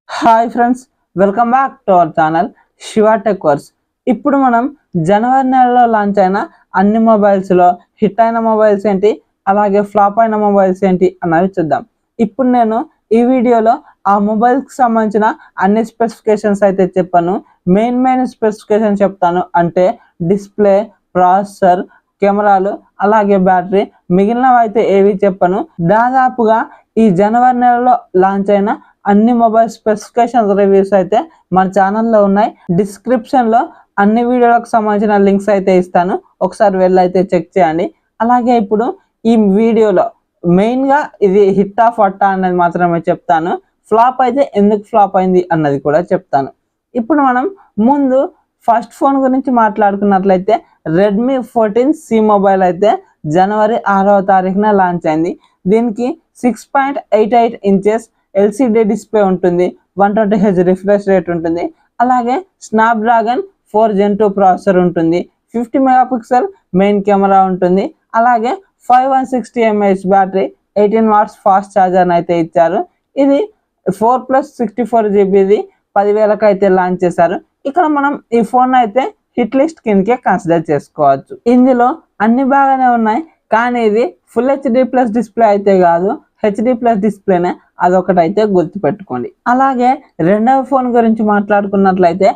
Hi friends, welcome back to our channel Shiva tech verse. ఇప్పుడు మనం జనవరి నెలలో లాంచ్ అయిన అన్ని మొబైల్స్లో హిట్ అయిన మొబైల్స్ ఏంటి, అలాగే ఫ్లాప్ అయిన మొబైల్స్ ఏంటి అన్నవి చూద్దాం. ఇప్పుడు నేను ఈ వీడియోలో ఆ మొబైల్కి సంబంధించిన అన్ని స్పెసిఫికేషన్స్ అయితే చెప్పాను. మెయిన్ స్పెసిఫికేషన్ చెప్తాను, అంటే డిస్ప్లే, ప్రాసెసర్, కెమెరాలు, అలాగే బ్యాటరీ. మిగిలినవి అయితే ఏవి చెప్పను. దాదాపుగా ఈ జనవరి నెలలో లాంచ్ అయిన అన్ని మొబైల్ స్పెసిఫికేషన్ రివ్యూస్ అయితే మన ఛానల్లో ఉన్నాయి. డిస్క్రిప్షన్లో అన్ని వీడియోలకు సంబంధించిన లింక్స్ అయితే ఇస్తాను, ఒకసారి వెళ్ళి అయితే చెక్ చేయండి. అలాగే ఇప్పుడు ఈ వీడియోలో మెయిన్గా ఇది హిట్ ఆఫ్ అట్టా అన్నది మాత్రమే చెప్తాను. ఫ్లాప్ అయితే ఎందుకు ఫ్లాప్ అయింది అన్నది కూడా చెప్తాను. ఇప్పుడు మనం ముందు ఫస్ట్ ఫోన్ గురించి మాట్లాడుకున్నట్లయితే రెడ్మీ 14C మొబైల్ అయితే జనవరి 6వ తారీఖున లాంచ్ అయింది. దీనికి 6.88 ఇంచెస్ ఎల్సిడి డిస్ప్లే ఉంటుంది, 120Hz రిఫ్రెష్ రేట్ ఉంటుంది, అలాగే స్నాప్డ్రాగన్ 4 Gen 2 ప్రాసెసర్ ఉంటుంది, 50 మెగాపిక్సెల్ మెయిన్ కెమెరా ఉంటుంది, అలాగే 5160 mAh battery, 18 watts fast charger అయితే ఇచ్చారు. ఇది 4+64 GB 10,000కి అయితే లాంచ్ చేశారు. ఇక్కడ మనం ఈ ఫోన్ అయితే హిట్ లిస్ట్ కిందకే కన్సిడర్ చేసుకోవచ్చు. ఇందులో అన్ని బాగానే ఉన్నాయి, కానీ ఇది ఫుల్ హెచ్డి ప్లస్ డిస్ప్లే అయితే కాదు, హెచ్డి ప్లస్ డిస్ప్లేనే, అదొకటి అయితే గుర్తుపెట్టుకోండి. అలాగే రెండవ ఫోన్ గురించి మాట్లాడుకున్నట్లయితే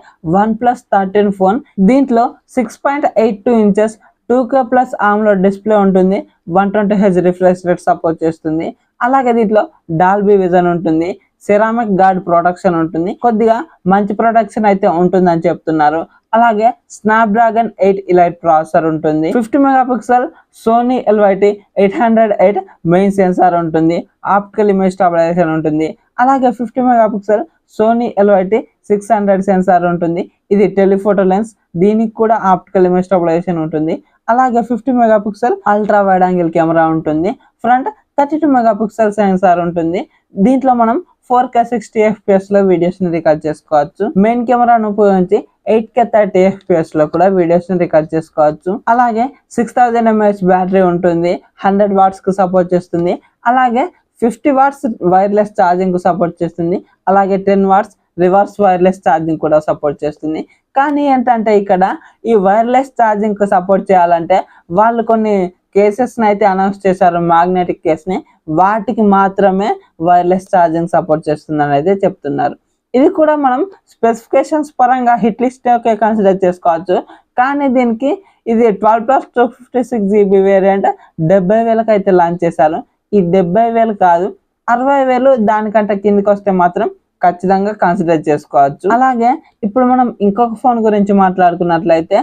OnePlus 13 ఫోన్. దీంట్లో 6.82 ఇంచెస్ 2K+ AMOLED డిస్ప్లే ఉంటుంది, 120Hz రిఫ్రెష్ రేట్ సపోర్ట్ చేస్తుంది. అలాగే దీంట్లో డాల్బీ విజన్ ఉంటుంది, సెరామిక్ గార్డ్ ప్రొటెక్షన్ ఉంటుంది, కొద్దిగా మంచి ప్రొటెక్షన్ అయితే ఉంటుందని చెప్తున్నారు. అలాగే స్నాప్డ్రాగన్ 8 ఎలైట్ ప్రాసెసర్ ఉంటుంది, 50 megapixel Sony LYT 808 main sensor ఉంటుంది, ఆప్టికల్ ఇమేజ్ స్టెబిలైజేషన్ ఉంటుంది. అలాగే 50 మెగాపిక్సెల్ సోనీ LYT 600 సెన్సార్ ఉంటుంది, ఇది టెలిఫోటో లెన్స్, దీనికి కూడా ఆప్టికల్ ఇమేజ్ స్టెబిలైజేషన్ ఉంటుంది. అలాగే 50 megapixel ultra wide angle camera ఉంటుంది, ఫ్రంట్ 32 మెగాపిక్సెల్ సెన్సార్ ఉంటుంది. దీంట్లో మనం 4K 60 FPS లో వీడియోస్ ని రికార్డ్ చేసుకోవచ్చు. మెయిన్ కెమెరాను ఉపయోగించి 8K 30 FPS లో కూడా వీడియోస్ ని రికార్డ్ చేసుకోవచ్చు. అలాగే 6000 mAh బ్యాటరీ ఉంటుంది, 100 వాట్స్ కు సపోర్ట్ చేస్తుంది. అలాగే 50 వాట్స్ వైర్లెస్ ఛార్జింగ్ కు సపోర్ట్ చేస్తుంది. అలాగే 10 వాట్స్ రివర్స్ వైర్లెస్ ఛార్జింగ్ కూడా సపోర్ట్ చేస్తుంది. కానీ ఏంటంటే ఇక్కడ ఈ వైర్లెస్ ఛార్జింగ్ కు సపోర్ట్ చేయాలంటే వాళ్ళు కొన్ని కేసెస్ అయితే అనౌన్స్ చేశారు, మ్యాగ్నెటిక్ కేస్ని, వాటికి మాత్రమే వైర్లెస్ ఛార్జింగ్ సపోర్ట్ చేస్తుందని అయితే చెప్తున్నారు. ఇది కూడా మనం స్పెసిఫికేషన్స్ పరంగా హిట్ లిస్ట్ కన్సిడర్ చేసుకోవచ్చు. కానీ దీనికి ఇది 12+256 GB వేరియంట్ 70,000కి అయితే లాంచ్ చేశారు. ఈ 70,000 కాదు, 60,000 దానికంటే కిందికి వస్తే మాత్రం ఖచ్చితంగా కన్సిడర్ చేసుకోవచ్చు. అలాగే ఇప్పుడు మనం ఇంకొక ఫోన్ గురించి మాట్లాడుకున్నట్లయితే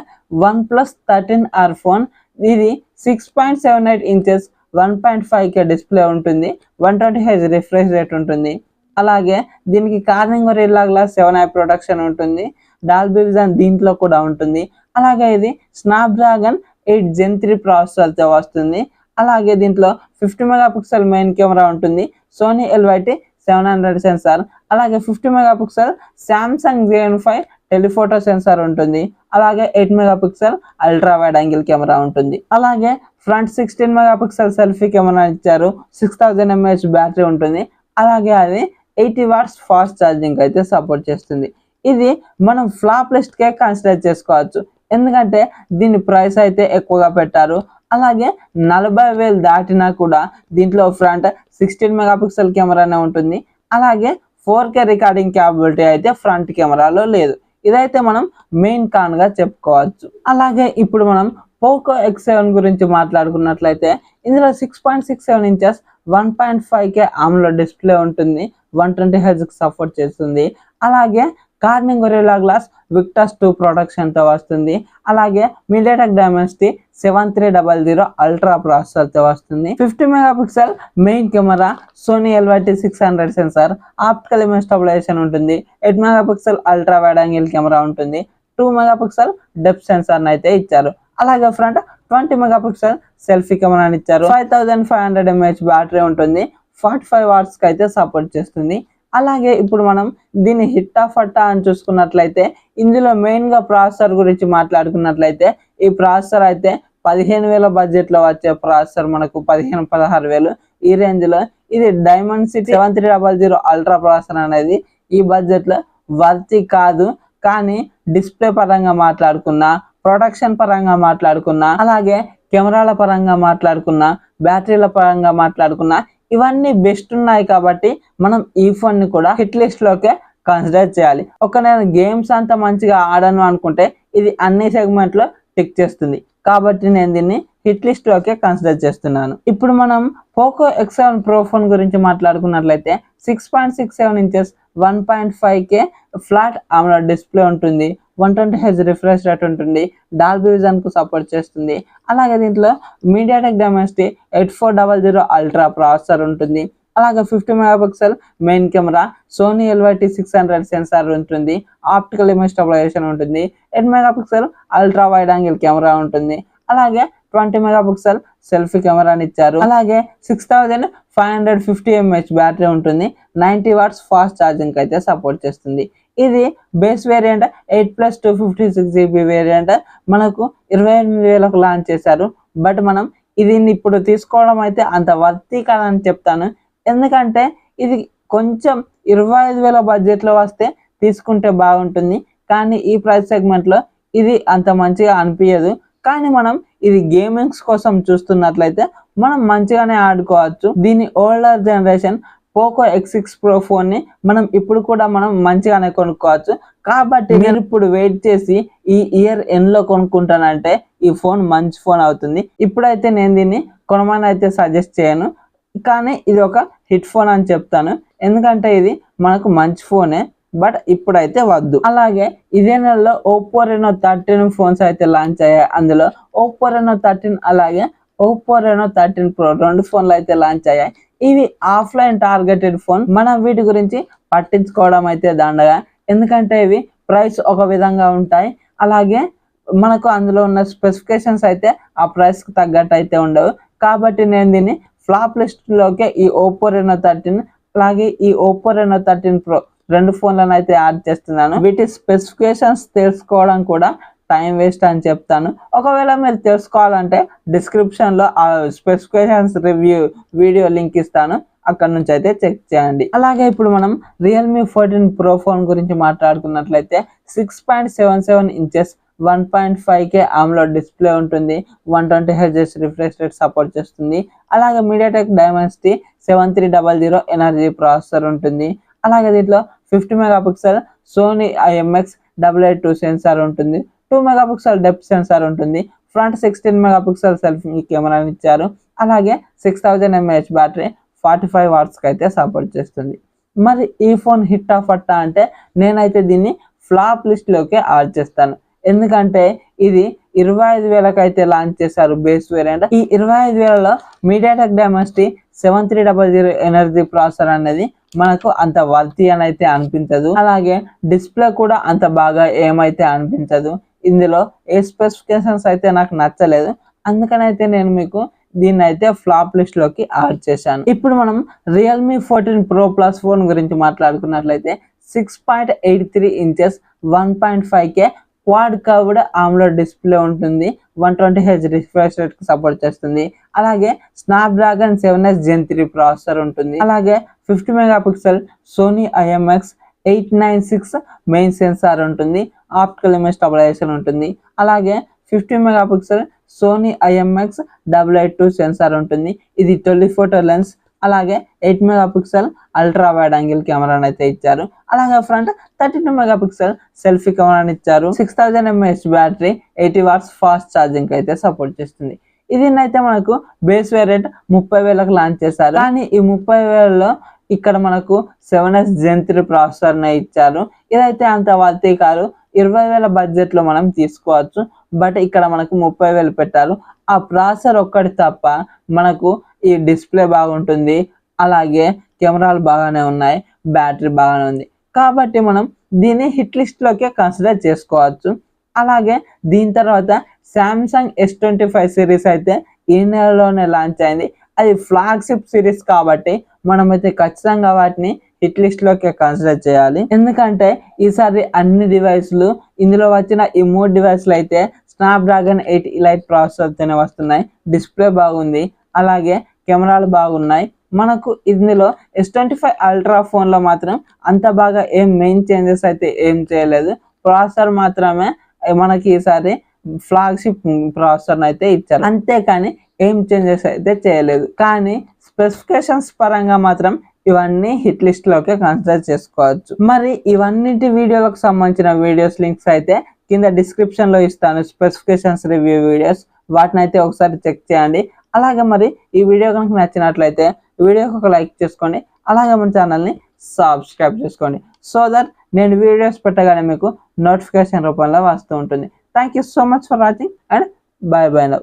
OnePlus 13R ఫోన్. ఇది 6.78 ఇంచెస్ 1.5K డిస్ప్లే ఉంటుంది, 120Hz రిఫ్రెష్ రేట్ ఉంటుంది. అలాగే దీనికి Corning Gorilla Glass 7i protection ఉంటుంది, డాల్బీ విజన్ దీంట్లో కూడా ఉంటుంది. అలాగే ఇది స్నాప్డ్రాగన్ 8 Gen 3 ప్రాసెసర్తో వస్తుంది. అలాగే దీంట్లో 50 మెగాపిక్సెల్ మెయిన్ కెమెరా ఉంటుంది, సోనీ LYT 700 సెన్సార్, అలాగే 50 megapixel Samsung JN5 telephoto censor ఉంటుంది. అలాగే 8 megapixel ultra wide angle camera ఉంటుంది. అలాగే ఫ్రంట్ 16 మెగాపిక్సెల్ సెల్ఫీ కెమెరా ఇచ్చారు, 6000 mAh బ్యాటరీ ఉంటుంది. అలాగే అది 80 వాట్స్ ఫాస్ట్ ఛార్జింగ్ అయితే సపోర్ట్ చేస్తుంది. ఇది మనం ఫ్లాప్ లిస్ట్కే కన్సిడర్ చేసుకోవచ్చు, ఎందుకంటే దీని ప్రైస్ అయితే ఎక్కువగా పెట్టారు. అలాగే 40,000 దాటినా కూడా దీంట్లో ఫ్రంట్ 16 మెగాపిక్సెల్ కెమెరానే ఉంటుంది. అలాగే 4K రికార్డింగ్ క్యాపబిలిటీ అయితే ఫ్రంట్ కెమెరాలో లేదు. ఇదైతే మనం మెయిన్ కాన్ గా చెప్పుకోవచ్చు. అలాగే ఇప్పుడు మనం పోకో X7 గురించి మాట్లాడుకున్నట్లయితే ఇందులో 6.67 ఇంచెస్ 1.5K AMOLED డిస్ప్లే ఉంటుంది, 120Hz సపోర్ట్ చేస్తుంది. అలాగే కార్నింగ్ గొరిల్లా గ్లాస్ విక్టస్ 2 ప్రొటెక్షన్తో వస్తుంది. అలాగే మీడియాటెక్ డైమెన్సిటీ 7300 అల్ట్రా ప్రాసెసర్తో వస్తుంది. 50 megapixel main camera, Sony LYT 600 sensor, optical image stabilisation ఉంటుంది, 8 megapixel ultra wide angle camera ఉంటుంది, 2 మెగాపిక్సెల్ డెప్త్ సెన్సార్ అయితే ఇచ్చారు. అలాగే ఫ్రంట్ 20 మెగాపిక్సెల్ సెల్ఫీ కెమెరాని ఇచ్చారు, 5500 mAh బ్యాటరీ ఉంటుంది, 45 వాట్స్కి అయితే సపోర్ట్ చేస్తుంది. అలాగే ఇప్పుడు మనం దీన్ని హిట్ ఆఫ్ అట్టా అని చూసుకున్నట్లయితే ఇందులో మెయిన్గా ప్రాసెసర్ గురించి మాట్లాడుకున్నట్లయితే ఈ ప్రాసెసర్ అయితే 15,000 బడ్జెట్లో వచ్చే ప్రాసెసర్ మనకు 15-16,000 ఈ రేంజ్లో ఇది డైమెన్సిటీ 7300 అల్ట్రా ప్రాసెసర్ అనేది ఈ బడ్జెట్లో వర్తి కాదు. కానీ డిస్ప్లే పరంగా మాట్లాడుకున్నా, ప్రొడక్షన్ పరంగా మాట్లాడుకున్నా, అలాగే కెమెరాల పరంగా మాట్లాడుకున్నా, బ్యాటరీల పరంగా మాట్లాడుకున్నా ఇవన్నీ బెస్ట్ ఉన్నాయి కాబట్టి మనం ఈ ఫోన్ ని కూడా హిట్ లిస్ట్ లోకే కన్సిడర్ చేయాలి. నేను గేమ్స్ అంత మంచిగా ఆడను అనుకుంటే ఇది అన్ని సెగ్మెంట్ లో టిక్ చేస్తుంది కాబట్టి నేను దీన్ని హిట్ లిస్ట్ లోకే కన్సిడర్ చేస్తున్నాను. ఇప్పుడు మనం పోకో X7 Pro ఫోన్ గురించి మాట్లాడుకున్నట్లయితే 6.67 inches 1.5K flat AMOLED display ఉంటుంది, 120Hz రిఫ్రెష్ రేట్ ఉంటుంది, డాల్బీ విజన్ కు సపోర్ట్ చేస్తుంది. అలాగే దీంట్లో మీడియాటెక్ డైమెన్సిటీ 8400 అల్ట్రా ప్రాసెసర్ ఉంటుంది. అలాగే 50 megapixel main camera, Sony LYT600 sensor ఉంటుంది, ఆప్టికల్ ఇమేజ్ స్టెబిలైజేషన్ ఉంటుంది, 8 megapixel ultra wide angle camera ఉంటుంది. అలాగే 20 మెగాపిక్సెల్ సెల్ఫీ కెమెరాని ఇచ్చారు. అలాగే 6550 mAh బ్యాటరీ ఉంటుంది, 90 వాట్స్ ఫాస్ట్ ఛార్జింగ్ అయితే సపోర్ట్ చేస్తుంది. ఇది బేస్ వేరియంట్ 8+256GB వేరియంట్ మనకు 28,000కు లాంచ్ చేశారు. బట్ మనం ఇది ఇప్పుడు తీసుకోవడం అయితే అంత వర్తి కాదని చెప్తాను. ఎందుకంటే ఇది కొంచెం 25,000 బడ్జెట్లో వస్తే తీసుకుంటే బాగుంటుంది. కానీ ఈ ప్రైస్ సెగ్మెంట్లో ఇది అంత మంచిగా అనిపించదు. కానీ మనం ఇది గేమింగ్స్ కోసం చూస్తున్నట్లయితే మనం మంచిగానే ఆడుకోవచ్చు. దీని older generation Poco X6 Pro phone ని మనం ఇప్పుడు కూడా మనం మంచిగానే కొనుక్కోవచ్చు. కాబట్టి మీరు ఇప్పుడు వెయిట్ చేసి ఈ ఇయర్ ఎండ్ లో కొనుక్కుంటానంటే ఈ ఫోన్ మంచి ఫోన్ అవుతుంది. ఇప్పుడైతే నేను దీన్ని కొనమని అయితే సజెస్ట్ చేయను, కానీ ఇది ఒక హిట్ ఫోన్ అని చెప్తాను. ఎందుకంటే ఇది మనకు మంచి ఫోనే, బట్ ఇప్పుడైతే వద్దు. అలాగే ఇదే నెలలో Oppo Reno 13 ఫోన్స్ అయితే లాంచ్ అయ్యాయి. అందులో Oppo Reno 13 అలాగే Oppo Reno 13 Pro 2 ఫోన్లు అయితే లాంచ్ అయ్యాయి. ఇవి ఆఫ్లైన్ టార్గెటెడ్ ఫోన్. మనం వీటి గురించి పట్టించుకోవడం అయితే దండగా, ఎందుకంటే ఇవి ప్రైస్ ఒక విధంగా ఉంటాయి. అలాగే మనకు అందులో ఉన్న స్పెసిఫికేషన్స్ అయితే ఆ ప్రైస్ కి తగ్గట్టు అయితే ఉండవు. కాబట్టి నేను దీన్ని ఫ్లాప్ లిస్ట్ లోకే ఈ Oppo Reno 13 అలాగే ఈ Oppo Reno 13 Pro 2 ఫోన్లను అయితే యాడ్ చేస్తున్నాను. వీటి స్పెసిఫికేషన్స్ తెలుసుకోవడం కూడా టైం వేస్ట్ అని చెప్తాను. ఒకవేళ మీరు తెలుసుకోవాలంటే డిస్క్రిప్షన్ లో ఆ స్పెసిఫికేషన్స్ రివ్యూ వీడియో లింక్ ఇస్తాను, అక్కడ నుంచి అయితే చెక్ చేయండి. అలాగే ఇప్పుడు మనం Realme 14 Pro ఫోన్ గురించి మాట్లాడుకున్నట్లయితే 6.77 ఇంచెస్ 1.5K AMOLED డిస్ప్లే ఉంటుంది, 120Hz రిఫ్రెష్ రేట్ సపోర్ట్ చేస్తుంది. అలాగే మీడియాటెక్ డైమెన్సిటీ 7300 ఎనర్జీ ప్రాసెసర్ ఉంటుంది. అలాగే దీంట్లో 50 మెగాపిక్సెల్ సోనీ IMX882 సెన్సార్ ఉంటుంది, 2 మెగాపిక్సెల్ డెప్త్ సెన్సార్ ఉంటుంది, ఫ్రంట్ 16 మెగాపిక్సెల్ సెల్ఫీ కెమెరాని ఇచ్చారు. అలాగే 6000 mAh బ్యాటరీ 45 వాట్స్కి అయితే సపోర్ట్ చేస్తుంది. మరి ఈ ఫోన్ హిట్ ఆఫ్ అట్టా అంటే నేనైతే దీన్ని ఫ్లాప్ లిస్ట్ లోకి యాడ్ చేస్తాను. ఎందుకంటే ఇది 25,000కి అయితే లాంచ్ చేశారు బేస్ వేరియంట్. ఈ 25,000లో మీడియాటెక్ డైమెన్సిటీ 7300 ఎనర్జీ ప్రాసెసర్ అనేది మనకు అంత వర్తి అని అయితే అనిపించదు. అలాగే డిస్ప్లే కూడా అంత బాగా ఏమైతే అనిపించదు. ఇందులో ఏ స్పెసిఫికేషన్స్ అయితే నాకు నచ్చలేదు, అందుకనైతే నేను మీకు దీన్ని అయితే ఫ్లాప్ లిస్ట్ లోకి యాడ్ చేశాను. ఇప్పుడు మనం Realme 14 Pro Plus ఫోన్ గురించి మాట్లాడుకున్నట్లయితే 6.83 inches 1.5K quad curved AMOLED display ఉంటుంది, 120Hz రిఫ్రెష్ రేట్ కి సపోర్ట్ చేస్తుంది. అలాగే స్నాప్డ్రాగన్ 7S Gen 3 ప్రాసెసర్ ఉంటుంది. అలాగే 50 megapixel Sony IMX896 main sensor ఉంటుంది, ఆప్టికల్ ఇమేజ్ స్టెబిలైజేషన్ ఉంటుంది. అలాగే 50 మెగాపిక్సెల్ సోనీ IMX882 సెన్సార్ ఉంటుంది, ఇది టెలిఫోటో లెన్స్. అలాగే 8 మెగాపిక్సెల్ అల్ట్రా వైడ్ యాంగిల్ కెమెరాని అయితే ఇచ్చారు. అలాగే ఫ్రంట్ 32 మెగాపిక్సెల్ సెల్ఫీ కెమెరాని ఇచ్చారు. 6000 mAh battery, 80 watts fast charging అయితే సపోర్ట్ చేస్తుంది. దీన్నైతే మనకు బేస్ వేరియంట్ 30,000కి లాంచ్ చేశారు. కానీ ఈ 30,000లో ఇక్కడ మనకు 7S Gen 3 ప్రాసెసర్ నే ఇచ్చారు. ఇదైతే అంత వర్తి కాదు. 20,000 బడ్జెట్ లో మనం తీసుకోవచ్చు, బట్ ఇక్కడ మనకు 30,000 పెట్టారు. ఆ ప్రాసెసర్ ఒక్కటి తప్ప మనకు ఈ డిస్ప్లే బాగుంటుంది, అలాగే కెమెరాలు బాగానే ఉన్నాయి, బ్యాటరీ బాగానే ఉంది. కాబట్టి మనం దీన్ని హిట్ లిస్ట్ లోకే కన్సిడర్ చేసుకోవచ్చు. అలాగే దీని తర్వాత Samsung S25 సిరీస్ అయితే ఈ నెలలోనే లాంచ్ అయింది. అది ఫ్లాగ్షిప్ సిరీస్ కాబట్టి మనమైతే ఖచ్చితంగా వాటిని హిట్ లిస్ట్ లోకి కన్సిడర్ చేయాలి. ఎందుకంటే ఈసారి అన్ని డివైస్లు, ఇందులో వచ్చిన ఈ 3 డివైస్లు అయితే స్నాప్డ్రాగన్ 8 ఎలైట్ ప్రాసెసర్ తోనే వస్తున్నాయి. డిస్ప్లే బాగుంది, అలాగే కెమెరాలు బాగున్నాయి, మనకు ఇందులో S25 అల్ట్రా ఫోన్లో మాత్రం అంత బాగా ఏం మెయిన్ చేంజెస్ అయితే ఏం చేయలేదు. ప్రాసెసర్ మాత్రమే మనకి ఈసారి ఫ్లాగ్షిప్ ప్రాసెసర్ అయితే ఇచ్చారు, అంతేకాని ఏం చేంజెస్ అయితే చేయలేదు. కానీ స్పెసిఫికేషన్స్ పరంగా మాత్రం ఇవన్నీ హిట్ లిస్ట్ లోకే కన్సిడర్ చేసుకోవచ్చు. మరి ఇవన్నిటి వీడియోలకు సంబంధించిన వీడియోస్ లింక్స్ అయితే కింద డిస్క్రిప్షన్ లో ఇస్తాను, స్పెసిఫికేషన్స్ రివ్యూ వీడియోస్, వాటిని అయితే ఒకసారి చెక్ చేయండి. అలాగే మరి ఈ వీడియో కనుక నచ్చినట్లయితే వీడియోకి ఒక లైక్ చేసుకోండి, అలాగే మన ఛానల్ని సబ్స్క్రైబ్ చేసుకోండి, సో దట్ నేను వీడియోస్ పెట్టగానే మీకు నోటిఫికేషన్ రూపంలో వస్తూ ఉంటుంది. Thank you so much for watching and by by now.